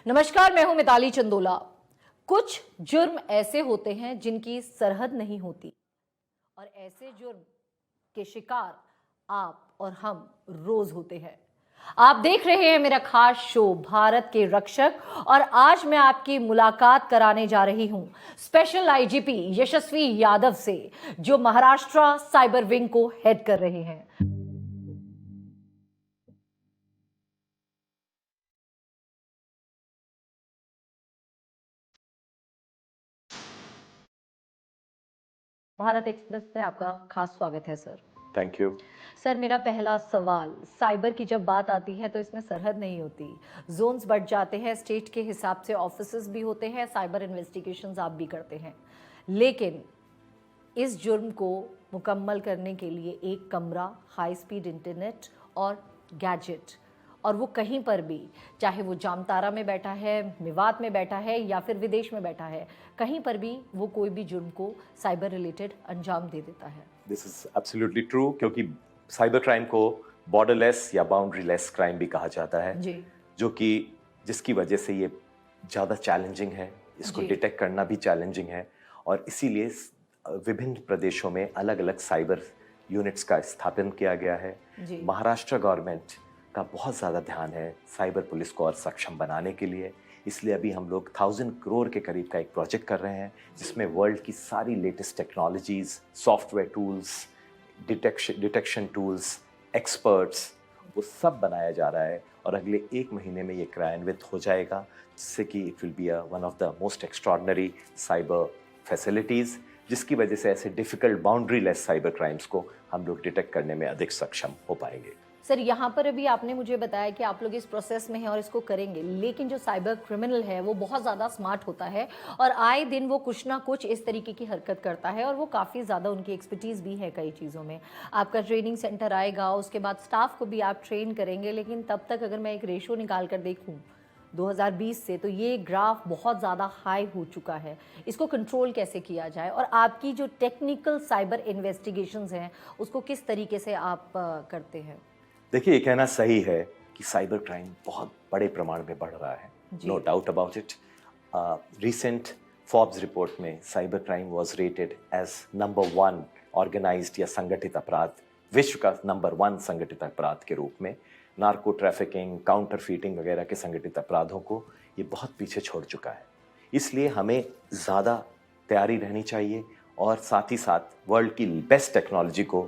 नमस्कार, मैं हूं मिताली चंदोला। कुछ जुर्म ऐसे होते हैं जिनकी सरहद नहीं होती और ऐसे जुर्म के शिकार आप और हम रोज होते हैं। आप देख रहे हैं मेरा खास शो भारत के रक्षक और आज मैं आपकी मुलाकात कराने जा रही हूं स्पेशल आईजीपी यशस्वी यादव से, जो महाराष्ट्र साइबर विंग को हेड कर रहे हैं। भारत एक्सप्रेस में आपका खास स्वागत है सर। Thank you. सर, मेरा पहला सवाल, साइबर की जब बात आती है तो इसमें सरहद नहीं होती, जोन्स बढ़ जाते हैं, स्टेट के हिसाब से ऑफिसेस भी होते हैं, साइबर इन्वेस्टिगेशंस आप भी करते हैं, लेकिन इस जुर्म को मुकम्मल करने के लिए एक कमरा, हाई स्पीड इंटरनेट और गैजेट, और वो कहीं पर भी, चाहे वो जामतारा में बैठा है, मेवात में बैठा है या फिर विदेश में बैठा है, कहीं पर भी वो कोई भी जुर्म को साइबर रिलेटेड अंजाम दे देता है। दिस इज एब्सोल्युटली ट्रू, क्योंकि साइबर क्राइम को बॉर्डरलेस या बाउंड्रीलेस क्राइम भी कहा जाता है जी। जो कि जिसकी वजह से ये ज़्यादा चैलेंजिंग है, इसको डिटेक्ट करना भी चैलेंजिंग है, और इसीलिए विभिन्न प्रदेशों में अलग अलग साइबर यूनिट्स का स्थापन किया गया है। महाराष्ट्र गवर्नमेंट का बहुत ज़्यादा ध्यान है साइबर पुलिस को और सक्षम बनाने के लिए, इसलिए अभी हम लोग 1000 करोड़ के करीब का एक प्रोजेक्ट कर रहे हैं जिसमें वर्ल्ड की सारी latest technologies, software tools, detection tools, experts, वो सब बनाया जा रहा है और अगले 1 महीने में ये क्रियान्वित हो जाएगा, जिससे कि it will be one of the most extraordinary cyber facilities, जिसकी वजह से ऐसे डिफिकल्ट बाउंड्रीलेस साइबर क्राइम्स को हम लोग डिटेक्ट करने में अधिक सक्षम हो पाएंगे। सर, यहाँ पर अभी आपने मुझे बताया कि आप लोग इस प्रोसेस में हैं और इसको करेंगे, लेकिन जो साइबर क्रिमिनल है वो बहुत ज़्यादा स्मार्ट होता है और आए दिन वो कुछ ना कुछ इस तरीके की हरकत करता है और वो काफ़ी ज़्यादा, उनकी एक्सपर्टीज़ भी है कई चीज़ों में। आपका ट्रेनिंग सेंटर आएगा, उसके बाद स्टाफ को भी आप ट्रेन करेंगे, लेकिन तब तक अगर मैं एक रेशो निकाल कर देखूँ 2020 से, तो ये ग्राफ बहुत ज़्यादा हाई हो चुका है। इसको कंट्रोल कैसे किया जाए और आपकी जो टेक्निकल साइबर इन्वेस्टिगेशंस हैं उसको किस तरीके से आप करते हैं? देखिए, ये कहना सही है कि साइबर क्राइम बहुत बड़े प्रमाण में बढ़ रहा है, no doubt about it. Recent Forbes report में cyber crime was rated as number 1 organised या संगठित अपराध, विश्व का नंबर 1 संगठित अपराध के रूप में। नार्को ट्रैफिकिंग, काउंटरफीटिंग वगैरह के संगठित अपराधों को ये बहुत पीछे छोड़ चुका है, इसलिए हमें ज़्यादा तैयारी रहनी चाहिए और साथ ही साथ वर्ल्ड की बेस्ट टेक्नोलॉजी को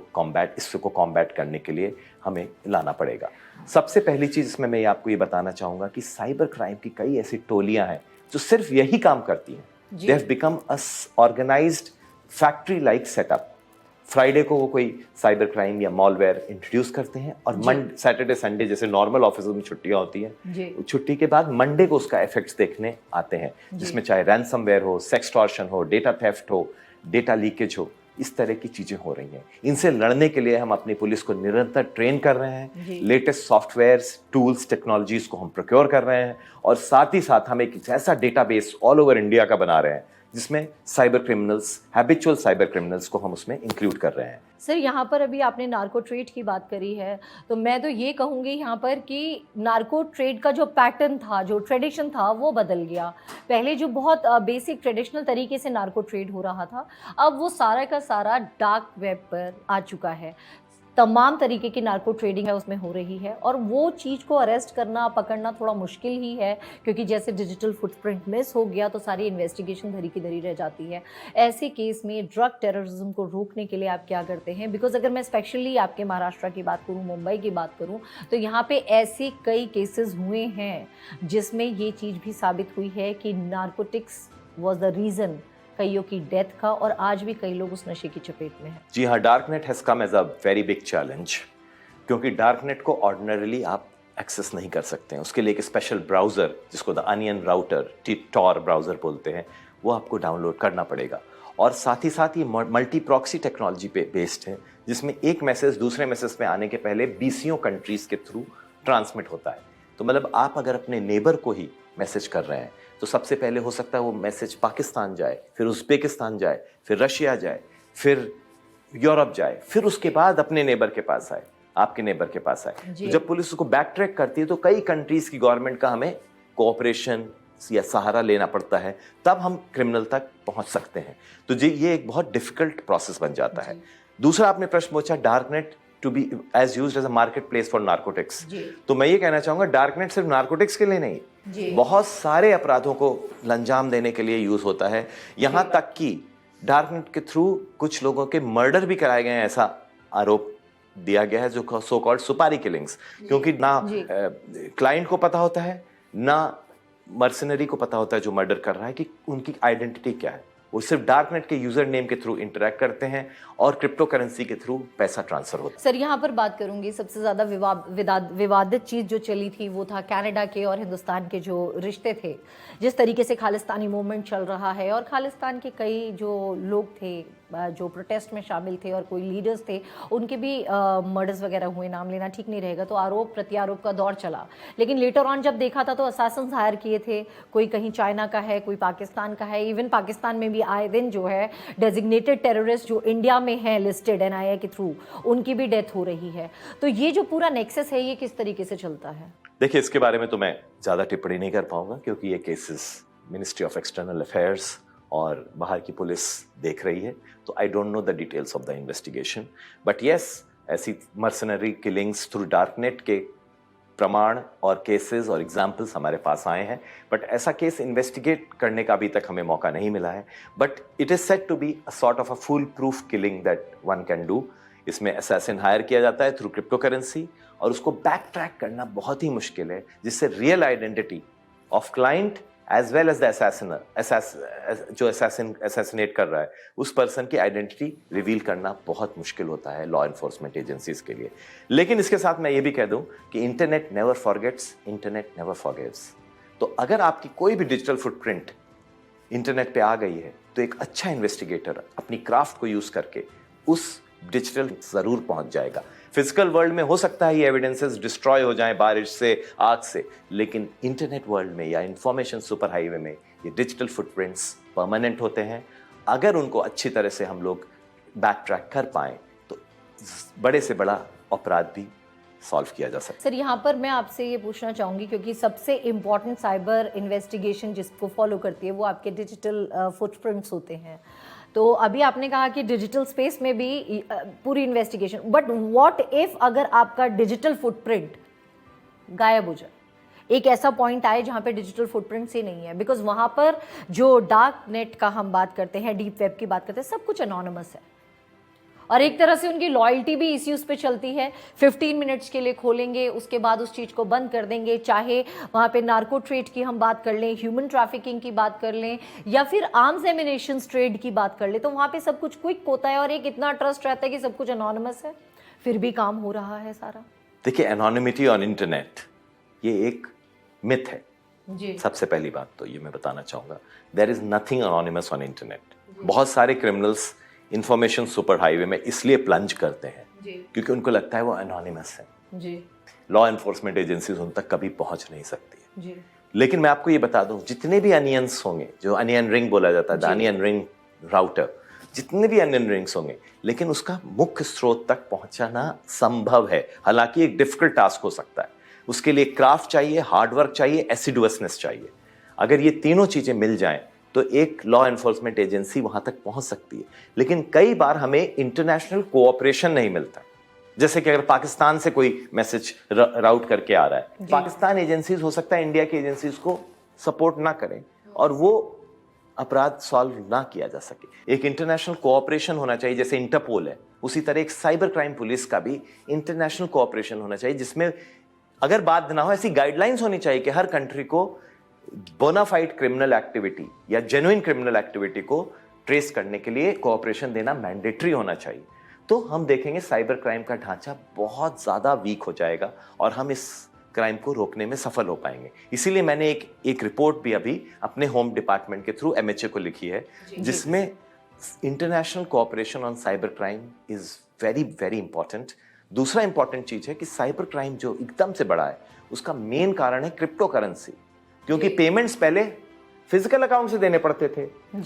इसको कॉम्बैट करने के लिए हमें लाना पड़ेगा। सबसे पहली चीज़ इसमें मैं आपको ये बताना चाहूँगा कि साइबर क्राइम की कई ऐसी टोलियां हैं जो सिर्फ यही काम करती हैं। They have become a organised factory like setup. Friday को वो कोई साइबर क्राइम या मॉलवेयर इंट्रोड्यूस करते हैं और सैटरडे संडे जैसे नॉर्मल ऑफिस में छुट्टियां होती हैं, छुट्टी के बाद मंडे को उसका इफेक्ट्स देखने आते हैं, जिसमें चाहे रैंसमवेयर हो, सेक्सटॉर्शन हो, डेटा थेफ्ट हो, डेटा लीकेज हो, इस तरह की चीजें हो रही हैं। इनसे लड़ने के लिए हम अपनी पुलिस को निरंतर ट्रेन कर रहे हैं, लेटेस्ट सॉफ्टवेयर्स, टूल्स, टेक्नोलॉजीज को हम प्रोक्योर कर रहे हैं और साथ ही साथ हम एक ऐसा डेटाबेस ऑल ओवर इंडिया का बना रहे हैं जिसमें cyber criminals, habitual cyber criminals को हम उसमें इंक्लूड कर रहे हैं। सर, यहाँ पर अभी आपने नार्को ट्रेड की बात करी है, तो मैं तो ये कहूँगी यहाँ पर कि नार्को ट्रेड का जो पैटर्न था, जो ट्रेडिशन था, वो बदल गया। पहले जो बहुत बेसिक ट्रेडिशनल तरीके से नार्को ट्रेड हो रहा था, अब वो सारा का सारा डार्क वेब पर आ चुका है। तमाम तरीके की नार्को ट्रेडिंग है उसमें हो रही है और वो चीज़ को अरेस्ट करना, पकड़ना थोड़ा मुश्किल ही है, क्योंकि जैसे डिजिटल फुटप्रिंट मिस हो गया तो सारी इन्वेस्टिगेशन धरी की धरी रह जाती है। ऐसे केस में ड्रग टेररिज्म को रोकने के लिए आप क्या करते हैं? बिकॉज अगर मैं स्पेशली आपके महाराष्ट्र की बात करूँ, मुंबई की बात करूँ, तो यहाँ पे ऐसे कई केसेस हुए हैं जिसमें ये चीज़ भी साबित हुई है कि नार्कोटिक्स वॉज द रीज़न कईयों की डेथ का, और आज भी कई लोग उस नशे की चपेट में हैं। जी हाँ, darknet has come as a very big challenge, क्योंकि डार्कनेट को ऑर्डिनरली आप एक्सेस नहीं कर सकते हैं। उसके लिए एक स्पेशल ब्राउज़र, जिसको the onion router, tor browser बोलते हैं, वो आपको डाउनलोड करना पड़ेगा। और साथ ही साथ ये मल्टी प्रॉक्सी टेक्नोलॉजी पे बेस्ड है, जिसमें एक मैसेज दूसरे मैसेज में आने के पहले 20 कंट्रीज़ के थ्रू ट्रांसमिट होता है। तो मतलब आप अगर अपने नेबर को ही मैसेज कर रहे हैं तो सबसे पहले हो सकता है वो मैसेज पाकिस्तान जाए, फिर उज़्बेकिस्तान जाए, फिर रशिया जाए, फिर यूरोप जाए, फिर उसके बाद अपने नेबर के पास आए, आपके नेबर के पास आए। तो जब पुलिस उसको बैक ट्रैक करती है तो कई कंट्रीज की गवर्नमेंट का हमें कोऑपरेशन या सहारा लेना पड़ता है, तब हम क्रिमिनल तक पहुंच सकते हैं। तो ये एक बहुत डिफिकल्ट प्रोसेस बन जाता है। दूसरा आपने प्रश्न पूछा, darknet to be as used as a market place for narcotics. तो मैं ये कहना चाहूंगा, डार्कनेट सिर्फ नार्कोटिक्स के लिए नहीं, बहुत सारे अपराधों को अंजाम देने के लिए यूज होता है। यहां तक कि डार्कनेट के थ्रू कुछ लोगों के मर्डर भी कराए गए हैं, ऐसा आरोप दिया गया है, जो सो कॉल्ड सुपारी किलिंग्स। क्योंकि ना क्लाइंट को पता होता है, ना मर्सनरी को पता होता है जो मर्डर कर रहा है कि उनकी आइडेंटिटी क्या है। वो सिर्फ डार्कनेट के यूजर नेम के थ्रू इंटरैक्ट करते हैं और क्रिप्टो करेंसी के थ्रू पैसा ट्रांसफर होता है। सर यहाँ पर बात करूंगी, सबसे ज्यादा विवादित चीज जो चली थी वो था कनाडा के और हिंदुस्तान के जो रिश्ते थे, जिस तरीके से खालिस्तानी मूवमेंट चल रहा है और खालिस्तान के कई जो लोग थे जो प्रोटेस्ट में शामिल थे और कोई लीडर्स थे, उनके भी मर्डर्स वगैरह हुए, नाम लेना ठीक नहीं रहेगा, तो आरोप प्रत्यारोप का दौर चला। लेकिन लेटर ऑन जब देखा था तो असासिन्स हायर किए थे, कोई कहीं चाइना का है, कोई पाकिस्तान का है, इवन पाकिस्तान में भी आए दिन जो है डेजिग्नेटेड टेररिस्ट जो इंडिया में हैं लिस्टेड एनआईए के थ्रू, उनकी भी डेथ हो रही है। तो ये जो पूरा नेक्सस है, ये किस तरीके से चलता है? देखिए, इसके बारे में तो मैं ज़्यादा टिप्पणी नहीं कर पाऊंगा, क्योंकि ये cases ministry of external affairs और बाहर की पुलिस देख रही है, तो I don't know the details of the investigation. But yes, ऐसी मर्सनरी किलिंग्स थ्रू डार्कनेट के प्रमाण और केसेस और एग्जाम्पल्स हमारे पास आए हैं, बट ऐसा केस इन्वेस्टिगेट करने का अभी तक हमें मौका नहीं मिला है। But it is said to be a sort of a full proof killing that one can do. इसमें असैसिन हायर किया जाता है थ्रू क्रिप्टो करेंसी, और उसको बैक ट्रैक करना बहुत ही मुश्किल है, जिससे real identity of client as well as the जो असैसिनेट कर रहा है, उस पर्सन की आइडेंटिटी रिवील करना बहुत मुश्किल होता है लॉ एनफोर्समेंट एजेंसीज के लिए। लेकिन इसके साथ मैं ये भी कह दूं कि internet never forgets, internet never forgives. तो अगर आपकी कोई भी डिजिटल फुटप्रिंट इंटरनेट पे आ गई है, तो एक अच्छा इन्वेस्टिगेटर अपनी क्राफ्ट को यूज करके उस डिजिटल जरूर पहुंच जाएगा। फिजिकल वर्ल्ड में हो सकता है ये एविडेंसेस डिस्ट्रॉय हो जाएं बारिश से, आग से, लेकिन इंटरनेट वर्ल्ड में या इंफॉर्मेशन सुपर हाईवे में ये डिजिटल फुटप्रिंट्स परमानेंट होते हैं। अगर उनको अच्छी तरह से हम लोग बैक ट्रैक कर पाएं, तो बड़े से बड़ा अपराध भी सॉल्व किया जा सकता है। सर, यहाँ पर मैं आपसे ये पूछना चाहूँगी, क्योंकि सबसे इम्पॉर्टेंट साइबर इन्वेस्टिगेशन जिसको फॉलो करती है वो आपके डिजिटल फुटप्रिंट्स होते हैं। तो अभी आपने कहा कि डिजिटल स्पेस में भी पूरी इन्वेस्टिगेशन, बट व्हाट इफ अगर आपका डिजिटल फुटप्रिंट गायब हो जाए, एक ऐसा पॉइंट आए जहाँ पे डिजिटल फुटप्रिंट्स ही नहीं है, बिकॉज वहाँ पर जो डार्क नेट का हम बात करते हैं, डीप वेब की बात करते हैं, सब कुछ एनोनिमस है और एक तरह से उनकी लॉयल्टी भी इसी उस पे चलती है। 15 मिनट्स के लिए खोलेंगे, उसके बाद उस चीज़ को बंद कर देंगे। चाहे वहाँ पे नार्को ट्रेड की हम बात कर लें, ह्यूमन ट्रैफिकिंग की बात कर लें, या फिर आर्म्स एमिनेशन ट्रेड की बात कर लें, तो वहाँ पे सब कुछ क्विक होता है और एक इतना ट्रस्ट रहता है कि सब कुछ एनोनिमस है, फिर भी काम हो रहा है सारा। देखिए, एनोनिमिटी ऑन इंटरनेट ये एक मिथ है जी। सबसे पहली बात तो ये मैं बताना चाहूँगा, there is nothing anonymous on internet. बहुत सारे क्रिमिनल्स इंफॉर्मेशन सुपर हाईवे में इसलिए प्लंज करते हैं क्योंकि उनको लगता है वो एनोनिमस है जी। लॉ एनफोर्समेंट एजेंसीज उन तक कभी पहुंच नहीं सकती जी। लेकिन मैं आपको ये बता दूं, जितने भी अनियंस होंगे, जो अनियन रिंग बोला जाता है, द अनियन रिंग राउटर, जितने भी अनियन रिंग्स होंगे, लेकिन उसका मुख्य स्रोत तक पहुंचाना संभव है। हालांकि एक डिफिकल्ट टास्क हो सकता है, उसके लिए क्राफ्ट चाहिए, हार्डवर्क चाहिए, एसिडुअसनेस चाहिए। अगर ये तीनों चीजें मिल जाएं तो एक लॉ एनफोर्समेंट एजेंसी वहां तक पहुंच सकती है। लेकिन कई बार हमें इंटरनेशनल कोऑपरेशन नहीं मिलता। जैसे कि अगर पाकिस्तान से कोई मैसेज राउट करके आ रहा है, पाकिस्तान एजेंसीज हो सकता है इंडिया की एजेंसीज को सपोर्ट ना करें और वो अपराध सॉल्व ना किया जा सके। एक इंटरनेशनल कोऑपरेशन होना चाहिए, जैसे इंटरपोल है, उसी तरह एक साइबर क्राइम पुलिस का भी इंटरनेशनल कोऑपरेशन होना चाहिए, जिसमें अगर बात ना हो, ऐसी गाइडलाइंस होनी चाहिए कि हर कंट्री को बोनाफाइड क्रिमिनल एक्टिविटी या जेन्युइन क्रिमिनल एक्टिविटी को ट्रेस करने के लिए कोऑपरेशन देना मैंडेटरी होना चाहिए। तो हम देखेंगे साइबर क्राइम का ढांचा बहुत ज्यादा वीक हो जाएगा और हम इस क्राइम को रोकने में सफल हो पाएंगे। इसीलिए मैंने एक रिपोर्ट भी अभी अपने होम डिपार्टमेंट के थ्रू MHA को लिखी है, जिसमें international cooperation on cyber crime is very very important. दूसरा इंपॉर्टेंट चीज है कि साइबर क्राइम जो एकदम से बड़ा है, उसका मेन कारण है क्रिप्टो करेंसी, क्योंकि पेमेंट्स पहले फिजिकल अकाउंट से देने पड़ते थे,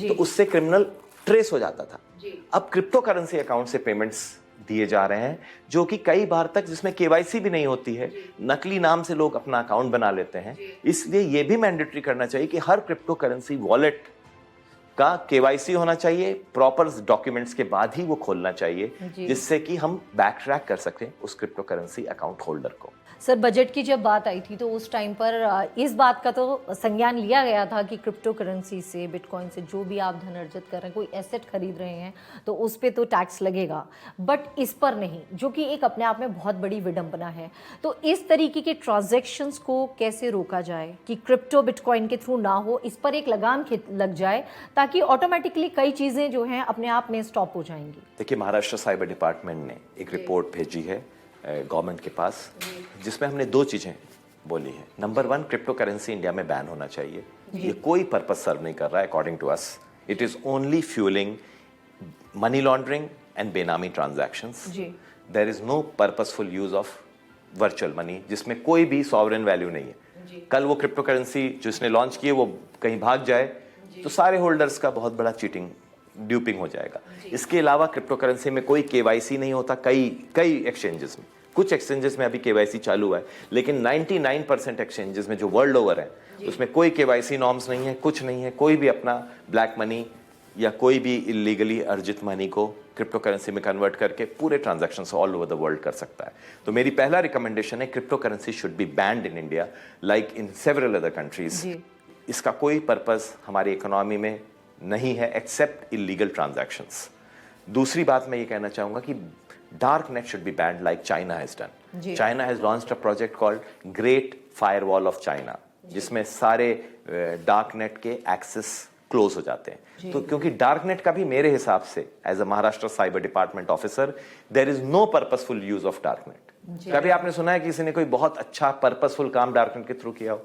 तो उससे क्रिमिनल ट्रेस हो जाता था। अब क्रिप्टो करेंसी अकाउंट से पेमेंट्स दिए जा रहे हैं, जो कि कई बार तक जिसमें केवाईसी भी नहीं होती है, नकली नाम से लोग अपना अकाउंट बना लेते हैं। इसलिए ये भी मैंडेटरी करना चाहिए कि हर क्रिप्टो करेंसी वॉलेट का केवाईसी होना चाहिए, प्रॉपर डॉक्यूमेंट्स के बाद ही वो खोलना चाहिए, जिससे कि हम बैक ट्रैक कर सकें उस क्रिप्टो करेंसी अकाउंट होल्डर को। सर, बजट की जब बात आई थी तो उस टाइम पर इस बात का तो संज्ञान लिया गया था कि क्रिप्टो करेंसी से, बिटकॉइन से जो भी आप धन अर्जित कर रहे हैं, कोई एसेट खरीद रहे हैं तो उस पे तो टैक्स लगेगा, बट इस पर नहीं, जो कि एक अपने आप में बहुत बड़ी विडंबना है। तो इस तरीके के ट्रांजैक्शंस को कैसे रोका जाए कि क्रिप्टो बिटकॉइन के थ्रू ना हो, इस पर एक लगाम लग जाए ताकि ऑटोमेटिकली कई चीज़ें जो हैं अपने आप में स्टॉप हो जाएंगी। देखिए, महाराष्ट्र साइबर डिपार्टमेंट ने एक रिपोर्ट भेजी है गवर्नमेंट के पास, जिसमें हमने 2 चीजें बोली है। नंबर 1, क्रिप्टो करेंसी इंडिया में बैन होना चाहिए। ये कोई पर्पस सर्व नहीं कर रहा है according to us. It is only fuelling money laundering and benami transactions. There is no purposeful use of virtual money, जिसमें कोई भी सॉवरेन वैल्यू नहीं है। कल वो क्रिप्टो करेंसी जिसने लॉन्च की है वो कहीं भाग जाए तो सारे होल्डर्स का बहुत बड़ा चीटिंग, ड्यूपिंग हो जाएगा। इसके अलावा क्रिप्टो करेंसी में कोई केवाईसी नहीं होता। कई एक्सचेंजेस में, कुछ एक्सचेंजेस में अभी केवाईसी चालू है, लेकिन 99% एक्सचेंजेस में जो वर्ल्ड ओवर है उसमें कोई केवाईसी नॉर्म्स नहीं है, कुछ नहीं है। कोई भी अपना ब्लैक मनी या कोई भी इलीगली अर्जित मनी को क्रिप्टो करेंसी में कन्वर्ट करके पूरे transactions all over the world कर सकता है। तो मेरी पहला रिकमेंडेशन है, crypto currency should be band in India like in several other countries. इसका कोई पर्पस हमारी इकोनॉमी में नहीं है एक्सेप्ट इलीगल ट्रांजैक्शंस। दूसरी बात मैं ये कहना चाहूंगा कि dark net should be band like China has done. China has launched a project called great firewall of China, जिसमें सारे डार्क नेट के एक्सेस क्लोज हो जाते हैं। तो क्योंकि डार्क नेट का भी मेरे हिसाब से as a Maharashtra cyber department officer, there is no purposeful use of dark net. कभी आपने सुना है कि किसी ने कोई बहुत अच्छा पर्पसफुल काम डार्क नेट के थ्रू किया हो?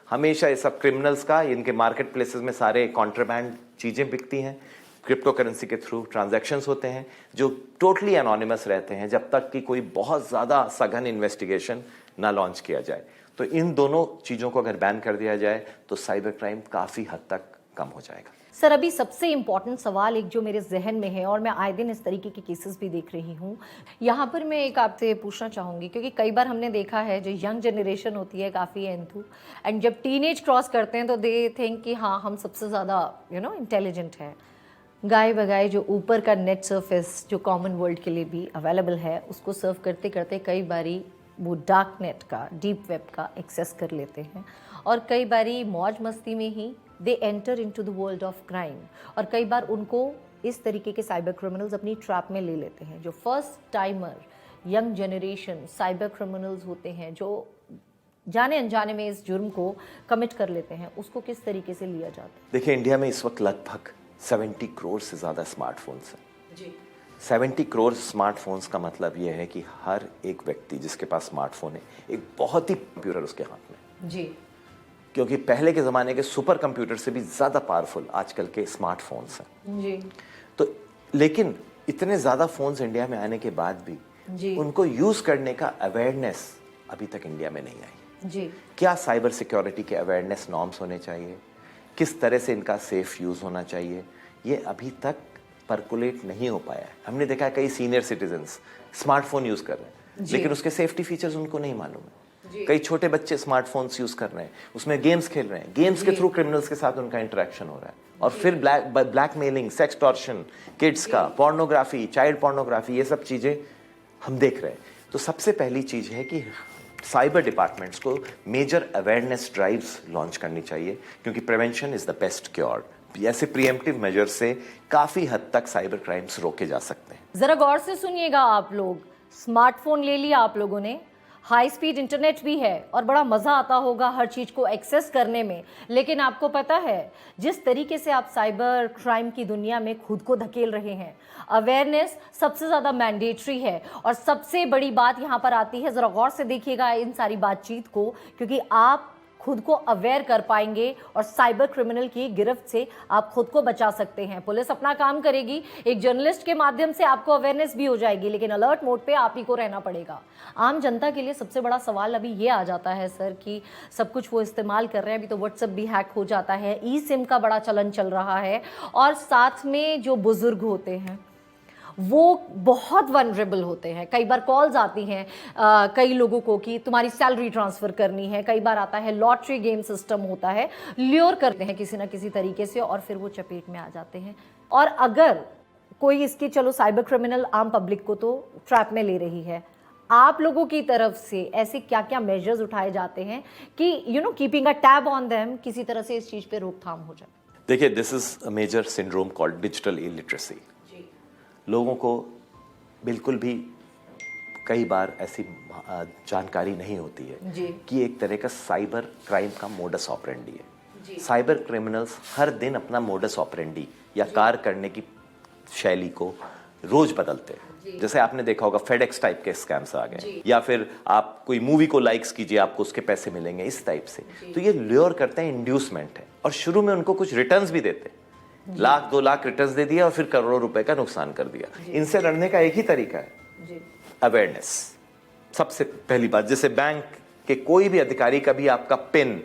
हमेशा ये सब क्रिमिनल्स का, इनके मार्केट प्लेसेस में सारे कॉन्ट्राबैंड चीजें बिकती हैं, क्रिप्टो करेंसी के थ्रू ट्रांजैक्शंस होते हैं जो टोटली एनोनिमस रहते हैं जब तक कि कोई बहुत ज्यादा सघन इन्वेस्टिगेशन ना लॉन्च किया जाए। तो इन दोनों चीजों को अगर बैन कर दिया जाए तो साइबर क्राइम काफी हद तक कम हो जाएगा। सर, अभी सबसे इम्पॉर्टेंट सवाल एक जो मेरे जहन में है और मैं आए दिन इस तरीके के केसेस भी देख रही हूँ, यहाँ पर मैं एक आपसे पूछना चाहूँगी, क्योंकि कई बार हमने देखा है जो यंग जनरेशन होती है काफ़ी एंथू, एंड जब टीनेज क्रॉस करते हैं तो दे थिंक कि हाँ हम सबसे ज़्यादा इंटेलिजेंट है। गाय बगाए जो ऊपर का नेट सर्फेस जो कॉमन वर्ल्ड के लिए भी अवेलेबल है, उसको सर्व करते करते कई बारी वो डार्क नेट का, डीप वेब का एक्सेस कर लेते हैं, और कई बारी मौज मस्ती में ही they enter into the world of crime, और कई बार उनको इस तरीके के साइबर क्रिमिनल्स अपनी ट्रैप में ले लेते हैं। जो first timer young generation cyber criminals होते हैं, जो जाने अनजाने में इस जुर्म को कमिट कर लेते हैं, उसको किस तरीके से लिया जाता है? देखिए, इंडिया में इस वक्त लगभग 70 करोड़ से ज़्यादा स्मार्टफोन्स हैं जी। 70 करोड़ स्मार्टफोन्स का मतलब यह है कि हर एक व्यक्ति जिसके पास स्मार्टफोन है, एक बहुत ही कंप्यूटर उसके हाथ में जी। क्योंकि पहले के ज़माने के सुपर कंप्यूटर से भी ज़्यादा पावरफुल आजकल के स्मार्टफोन्स हैं जी। तो लेकिन इतने ज़्यादा फ़ोन्स इंडिया में आने के बाद भी जी, उनको यूज़ करने का अवेयरनेस अभी तक इंडिया में नहीं आई जी। क्या साइबर सिक्योरिटी के अवेयरनेस नॉर्म्स होने चाहिए, किस तरह से इनका सेफ यूज़ होना चाहिए, ये अभी तक परकुलेट नहीं हो पाया है। हमने देखा है कई सीनियर सिटीजन्स स्मार्टफोन यूज़ कर रहे हैं, लेकिन उसके सेफ्टी फीचर्स उनको नहीं मालूम है। कई छोटे बच्चे स्मार्टफोन्स यूज कर रहे हैं, उसमें गेम्स खेल रहे हैं, गेम्स के थ्रू क्रिमिनल्स के साथ उनका इंटरेक्शन हो रहा है, और फिर ब्लैकमेलिंग, सेक्सटॉर्शन, किड्स का पोर्नोग्राफी, चाइल्ड पोर्नोग्राफी, ये सब चीजें हम देख रहे हैं। तो सबसे पहली चीज है कि साइबर डिपार्टमेंट्स को मेजर अवेयरनेस ड्राइव्स लॉन्च करनी चाहिए, क्योंकि prevention is the best cure. ऐसे प्रिएम्प्टिव मेजर से काफी हद तक साइबर क्राइम्स रोके जा सकते हैं। जरा गौर से सुनिएगा आप लोग, स्मार्टफोन ले लिया आप लोगों ने, हाई स्पीड इंटरनेट भी है और बड़ा मज़ा आता होगा हर चीज़ को एक्सेस करने में, लेकिन आपको पता है जिस तरीके से आप साइबर क्राइम की दुनिया में खुद को धकेल रहे हैं, अवेयरनेस सबसे ज़्यादा मैंडेटरी है। और सबसे बड़ी बात यहाँ पर आती है, ज़रा गौर से देखिएगा इन सारी बातचीत को, क्योंकि आप खुद को अवेयर कर पाएंगे और साइबर क्रिमिनल की गिरफ्त से आप खुद को बचा सकते हैं। पुलिस अपना काम करेगी, एक जर्नलिस्ट के माध्यम से आपको अवेयरनेस भी हो जाएगी, लेकिन अलर्ट मोड पे आप ही को रहना पड़ेगा। आम जनता के लिए सबसे बड़ा सवाल अभी ये आ जाता है सर कि सब कुछ वो इस्तेमाल कर रहे हैं, अभी तो व्हाट्सएप भी हैक हो जाता है, ई सिम का बड़ा चलन चल रहा है, और साथ में जो बुजुर्ग होते हैं वो बहुत वनरेबल होते हैं। कई बार कॉल्स आती हैं कई लोगों को कि तुम्हारी सैलरी ट्रांसफ़र करनी है, कई बार आता है लॉटरी गेम सिस्टम होता है, ल्योर करते हैं किसी ना किसी तरीके से और फिर वो चपेट में आ जाते हैं। और अगर कोई इसकी, चलो साइबर क्रिमिनल आम पब्लिक को तो ट्रैप में ले रही है, आप लोगों की तरफ से ऐसे क्या क्या मेजर्स उठाए जाते हैं कि keeping a tab on them, किसी तरह से इस चीज़ पे रोकथाम हो जाए? देखिए, this is a major syndrome called digital illiteracy. लोगों को बिल्कुल भी कई बार ऐसी जानकारी नहीं होती है कि एक तरह का साइबर क्राइम का मोडस ऑपरेंडी है। साइबर क्रिमिनल्स हर दिन अपना मोडस ऑपरेंडी या कार्य करने की शैली को रोज बदलते हैं। जैसे आपने देखा होगा फेडेक्स टाइप के स्कैम्स आ गए, या फिर आप कोई मूवी को लाइक्स कीजिए आपको उसके पैसे मिलेंगे, इस टाइप से। तो ये ल्योर करते हैं, इंड्यूसमेंट है, और शुरू में उनको कुछ रिटर्न्स भी देते हैं, 1-2 लाख रिटर्न्स दे दिया और फिर करोड़ों रुपए का नुकसान कर दिया। इनसे लड़ने का एक ही तरीका है, अवेयरनेस। सबसे पहली बात, जैसे बैंक के कोई भी अधिकारी कभी आपका पिन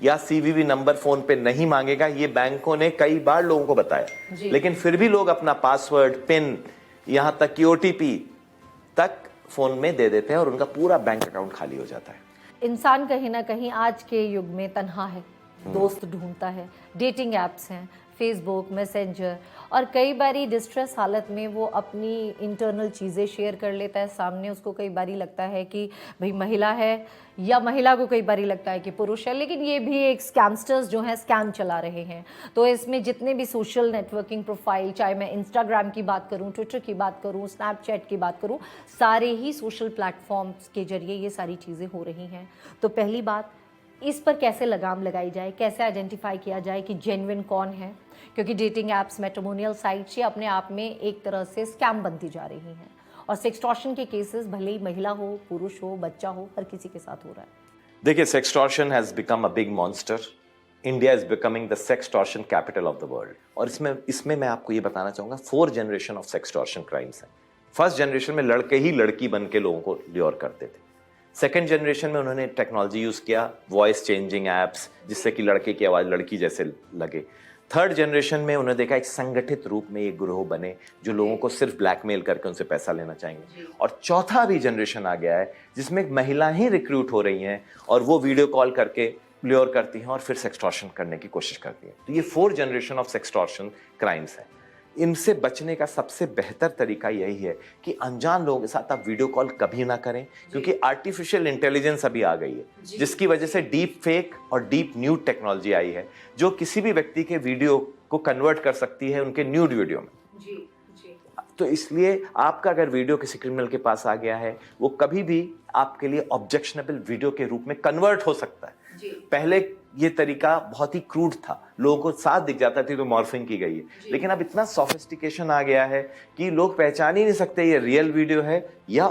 या सीवीवी नंबर फोन पे नहीं मांगेगा, ये बैंकों ने कई बार लोगों को बताया, लेकिन फिर भी लोग अपना पासवर्ड, पिन, यहां तक कि ओटीपी तक फोन में दे देते हैं और उनका पूरा बैंक अकाउंट खाली हो जाता है। इंसान कहीं ना कहीं आज के युग में तन्हा है, दोस्त ढूंढता है, डेटिंग एप्स हैं, फेसबुक, मैसेंजर, और कई बारी डिस्ट्रेस हालत में वो अपनी इंटरनल चीज़ें शेयर कर लेता है। सामने उसको कई बारी लगता है कि भाई महिला है, या महिला को कई बारी लगता है कि पुरुष है, लेकिन ये भी एक स्कैमस्टर्स जो हैं स्कैम चला रहे हैं। तो इसमें जितने भी सोशल नेटवर्किंग प्रोफाइल, चाहे मैं इंस्टाग्राम की बात करूं, ट्विटर की बात करूं, स्नैपचैट की बात करूं, सारे ही सोशल प्लेटफॉर्म्स के जरिए ये सारी चीज़ें हो रही हैं। तो पहली बात, इस पर कैसे लगाम लगाई जाए, कैसे आइडेंटिफाई किया जाए कि जेन्युइन कौन है, क्योंकि डेटिंग ऐप्स, मैट्रिमोनियल साइट्स, ये अपने आप में एक तरह से स्कैम बनती जा रही हैं, और सेक्सटॉर्शन के केसेस भले ही महिला हो, पुरुष हो, बच्चा हो, हर किसी के साथ हो रहा है। देखिए, sextortion has become a big monster. India is becoming the sextortion capital of the world. और इसमें मैं आपको ये बताना चाहूंगा, 4 जनरेशन ऑफ सेक्सटॉर्शन क्राइम्स हैं। फर्स्ट जनरेशन में लड़के ही लड़की बन के लोगों को ल्योर करते थे। सेकेंड जनरेशन में उन्होंने टेक्नोलॉजी यूज किया, वॉइस चेंजिंग एप्स, जिससे कि लड़के की आवाज लड़की जैसे लगे। थर्ड जनरेशन में उन्होंने देखा एक संगठित रूप में एक ग्रोह बने जो लोगों को सिर्फ ब्लैकमेल करके उनसे पैसा लेना चाहेंगे। और चौथा भी जनरेशन आ गया है जिसमें महिला ही रिक्रूट हो रही हैं और वो वीडियो कॉल करके ल्योर करती हैं और फिर सेक्सटॉर्शन करने की कोशिश करती हैं। तो ये 4 जनरेशन ऑफ सेक्सटॉर्शन क्राइम्स है। इनसे बचने का सबसे बेहतर तरीका यही है कि अनजान लोगों के साथ आप वीडियो कॉल कभी ना करें, क्योंकि आर्टिफिशियल इंटेलिजेंस अभी आ गई है, जिसकी वजह से डीप फेक और डीप न्यूड टेक्नोलॉजी आई है, जो किसी भी व्यक्ति के वीडियो को कन्वर्ट कर सकती है उनके न्यूड वीडियो में। तो इसलिए आपका अगर वीडियो किसी क्रिमिनल के पास आ गया है, वो कभी भी आपके लिए ऑब्जेक्शनेबल वीडियो के रूप में कन्वर्ट हो सकता है। पहले ये तरीका बहुत ही क्रूड था, लोगों को साथ दिख जाता थी तो मॉर्फिंग की गई है, लेकिन अब इतना सोफिस्टिकेशन आ गया है कि लोग पहचान ही नहीं सकते ये रियल वीडियो है या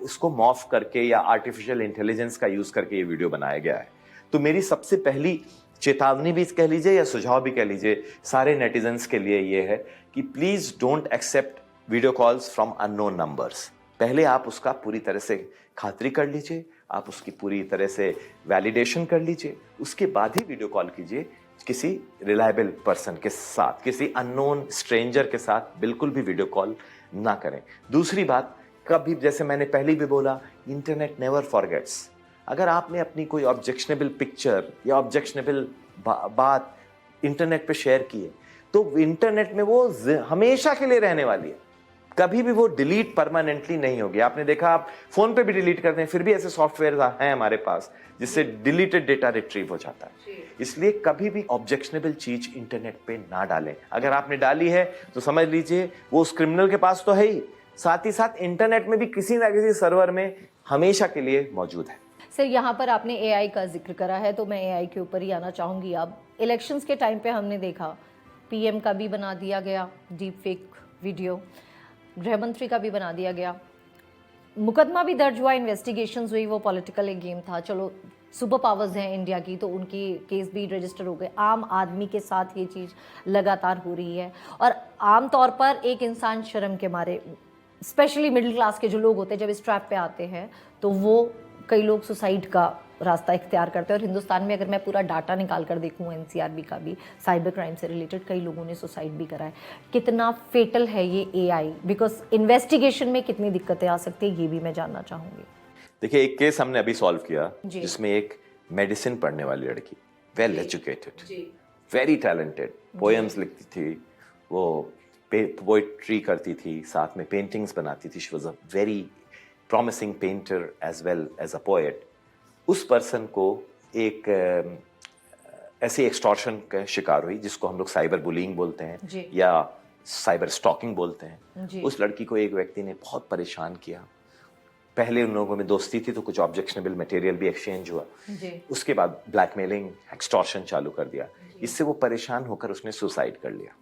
इसको मॉर्फ करके या आर्टिफिशियल इंटेलिजेंस का यूज करके ये वीडियो बनाया गया है। तो मेरी सबसे पहली चेतावनी भी कह लीजिए या सुझाव भी कह लीजिए सारे नेटिजन्स के लिए ये है कि please don't accept video calls from unknown numbers. पहले आप उसका पूरी तरह से खातिरी कर लीजिए, आप उसकी पूरी तरह से वैलिडेशन कर लीजिए, उसके बाद ही वीडियो कॉल कीजिए। किसी रिलायबल पर्सन के साथ, किसी अननोन स्ट्रेंजर के साथ बिल्कुल भी वीडियो कॉल ना करें। दूसरी बात, कभी, जैसे मैंने पहले भी बोला, इंटरनेट नेवर फॉरगेट्स। अगर आपने अपनी कोई ऑब्जेक्शनेबल पिक्चर या ऑब्जेक्शनेबल बात इंटरनेट पे शेयर की है, तो इंटरनेट में वो हमेशा के लिए रहने वाली है, कभी भी वो डिलीट परमानेंटली नहीं होगी। आपने देखा, आप फोन पे भी डिलीट करते हैं, फिर भी ऐसे सॉफ्टवेयर हैं हमारे पास जिससे डिलीटेड डेटा रिट्रीव हो जाता है। इसलिए कभी भी ऑब्जेक्शनेबल चीज इंटरनेट पे ना डालें। अगर आपने डाली है तो समझ लीजिए वो उस क्रिमिनल के पास तो है ही, साथ ही साथ इंटरनेट में भी किसी ना किसी सर्वर में हमेशा के लिए मौजूद है। सर, यहाँ पर आपने एआई का जिक्र करा है तो मैं एआई के ऊपर ही आना चाहूँगी। अब इलेक्शंस के टाइम पे हमने देखा पीएम का भी बना दिया गया डीप फेक वीडियो, गृह मंत्री का भी बना दिया गया, मुकदमा भी दर्ज हुआ, इन्वेस्टिगेशंस हुई, वो पॉलिटिकल एक गेम था। चलो, सुपर पावर्स हैं इंडिया की तो उनकी केस भी रजिस्टर हो गए। आम आदमी के साथ ये चीज़ लगातार हो रही है और आम तौर पर एक इंसान शर्म के मारे, स्पेशली मिडिल क्लास के जो लोग होते हैं, जब इस ट्रैप पे आते हैं तो वो कई लोग सुसाइड का रास्ता इख्तियार करते हैं, और हिंदुस्तान में अगर मैं पूरा डाटा निकाल कर देखूँ एनसीआरबी का भी, साइबर क्राइम से रिलेटेड कई लोगों ने सुसाइड भी करा है। कितना फेटल है ये एआई, बिकॉज इन्वेस्टिगेशन में कितनी दिक्कतें आ सकती है, ये भी मैं जानना चाहूँगी। देखिए, एक केस हमने अभी सॉल्व किया जी। जिसमें एक मेडिसिन पढ़ने वाली लड़की, well educated, very talented, poems लिखती थी, वो पोइट्री करती थी, साथ में पेंटिंग्स बनाती थी, she was a very promising painter as well as a poet. उस पर्सन को एक ऐसी एक्सटॉर्शन का शिकार हुई, जिसको हम लोग साइबर बुलिंग बोलते हैं या साइबर स्टॉकिंग बोलते हैं। उस लड़की को एक व्यक्ति ने बहुत परेशान किया। पहले उन लोगों में दोस्ती थी तो कुछ ऑब्जेक्शनेबल मटेरियल भी एक्सचेंज हुआ, उसके बाद ब्लैकमेलिंग, एक्सटॉर्शन चालू कर दिया। इससे वो परेशान होकर उसने सुसाइड कर लिया।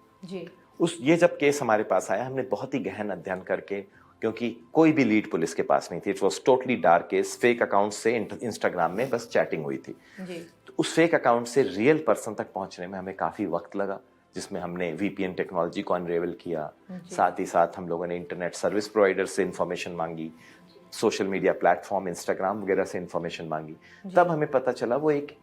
ये जब केस हमारे पास आया, हमने बहुत ही गहन अध्ययन करके, क्योंकि कोई भी लीड पुलिस के पास नहीं थी, it was totally dark case, fake account से इंस्टाग्राम में बस चैटिंग हुई थी। तो उस फेक अकाउंट से रियल पर्सन तक पहुंचने में हमें काफी वक्त लगा, जिसमें हमने वीपीएन टेक्नोलॉजी को अनरेवल किया, साथ ही साथ हम लोगों ने इंटरनेट सर्विस प्रोवाइडर से इंफॉर्मेशन मांगी, सोशल मीडिया प्लेटफॉर्म इंस्टाग्राम वगैरह से इंफॉर्मेशन मांगी। तब हमें पता चला वो एक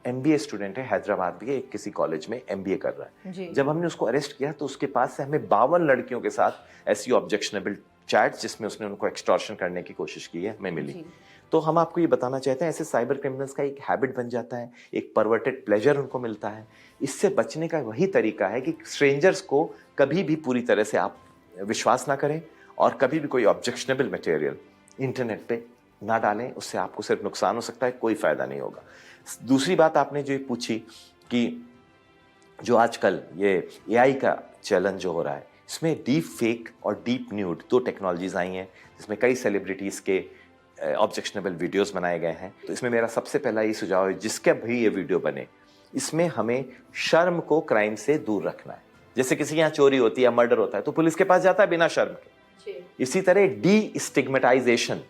एमबीए स्टूडेंट है, हैदराबाद के किसी कॉलेज में एमबीए कर रहा है। जब हमने उसको अरेस्ट किया तो उसके पास से हमें 52 लड़कियों के साथ ऐसी ऑब्जेक्शनेबल चैट्स जिसमें उसने उनको एक्सटॉर्शन करने की कोशिश की है, हमें मिली। तो हम आपको ये बताना चाहते हैं, ऐसे साइबर क्रिमिनल्स का एक हैबिट बन जाता है, एक परवर्टेड प्लेजर उनको मिलता है। इससे बचने का वही तरीका है कि स्ट्रेंजर्स को कभी भी पूरी तरह से आप विश्वास ना करें, और कभी भी कोई ऑब्जेक्शनेबल मटेरियल इंटरनेट पे ना डालें, उससे आपको सिर्फ नुकसान हो सकता है, कोई फायदा नहीं होगा। दूसरी बात आपने जो पूछी कि जो आजकल ये एआई का चलन जो हो रहा है, इसमें डीप फेक और डीप न्यूड 2 टेक्नोलॉजीज आई हैं, जिसमें कई सेलिब्रिटीज के ऑब्जेक्शनेबल वीडियोस बनाए गए हैं। तो इसमें मेरा सबसे पहला ये सुझाव है, जिसका भी ये वीडियो बने, इसमें हमें शर्म को क्राइम से दूर रखना है। जैसे किसी के यहाँ चोरी होती है, मर्डर होता है, तो पुलिस के पास जाता है बिना शर्म के। इसी तरह डी स्टिग्मेटाइजेशन,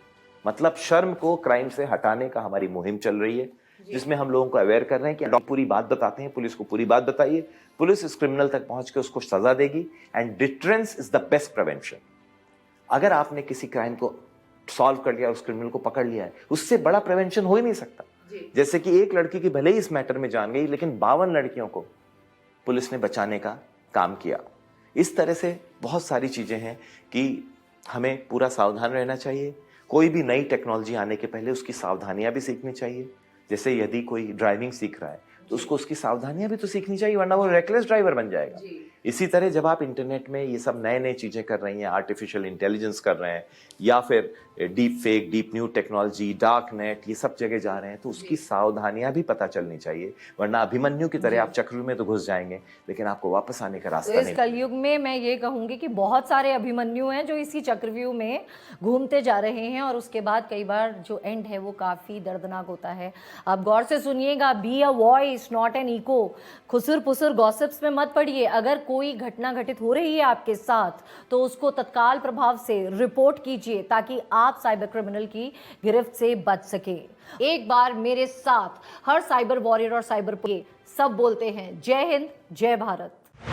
मतलब शर्म को क्राइम से हटाने का हमारी मुहिम चल रही है, जिसमें हम लोगों को अवेयर कर रहे हैं कि पूरी बात बताते हैं, पुलिस को पूरी बात बताइए, पुलिस इस क्रिमिनल तक पहुंच के उसको सजा देगी। And deterrence is the best prevention. अगर आपने किसी क्राइम को सॉल्व कर लिया, उस क्रिमिनल को पकड़ लिया है, उससे बड़ा प्रिवेंशन हो ही नहीं सकता। जैसे कि एक लड़की की भले ही इस मैटर में जान गई, लेकिन 52 लड़कियों को पुलिस ने बचाने का काम किया। इस तरह से बहुत सारी चीजें हैं कि हमें पूरा सावधान रहना चाहिए। कोई भी नई टेक्नोलॉजी आने के पहले उसकी सावधानियां भी सीखनी चाहिए। जैसे यदि कोई ड्राइविंग सीख रहा है तो उसको उसकी सावधानियां भी तो सीखनी चाहिए, वरना वो रेकलेस ड्राइवर बन जाएगा। इसी तरह जब आप इंटरनेट में ये सब नए नए चीजें कर रही हैं, आर्टिफिशियल इंटेलिजेंस कर रहे हैं, या फिर deep fake, deep new technology, dark net, ये सब जगह जा रहे हैं, तो उसकी सावधानियां भी पता चलनी चाहिए, वरना अभिमन्यु की तरह आप चक्रव्यूह में तो घुस जाएंगे, लेकिन आपको वापस आने का रास्ता नहीं। इस कलयुग में मैं ये कहूंगी कि बहुत सारे अभिमन्यु हैं जो इसी चक्रव्यूह में घूमते जा रहे हैं, और उसके बाद कई बार जो एंड है वो काफी दर्दनाक होता है। आप गौर से सुनिएगा, be a voice not an echo. खुसुर पुसुर गॉसिप्स में मत पड़िए। अगर कोई घटना घटित हो रही है आपके साथ तो उसको तत्काल प्रभाव से रिपोर्ट कीजिए, ताकि आप साइबर क्रिमिनल की गिरफ्त से बच सके। एक बार मेरे साथ हर साइबर वॉरियर और साइबर सब बोलते हैं, जय हिंद, जय भारत।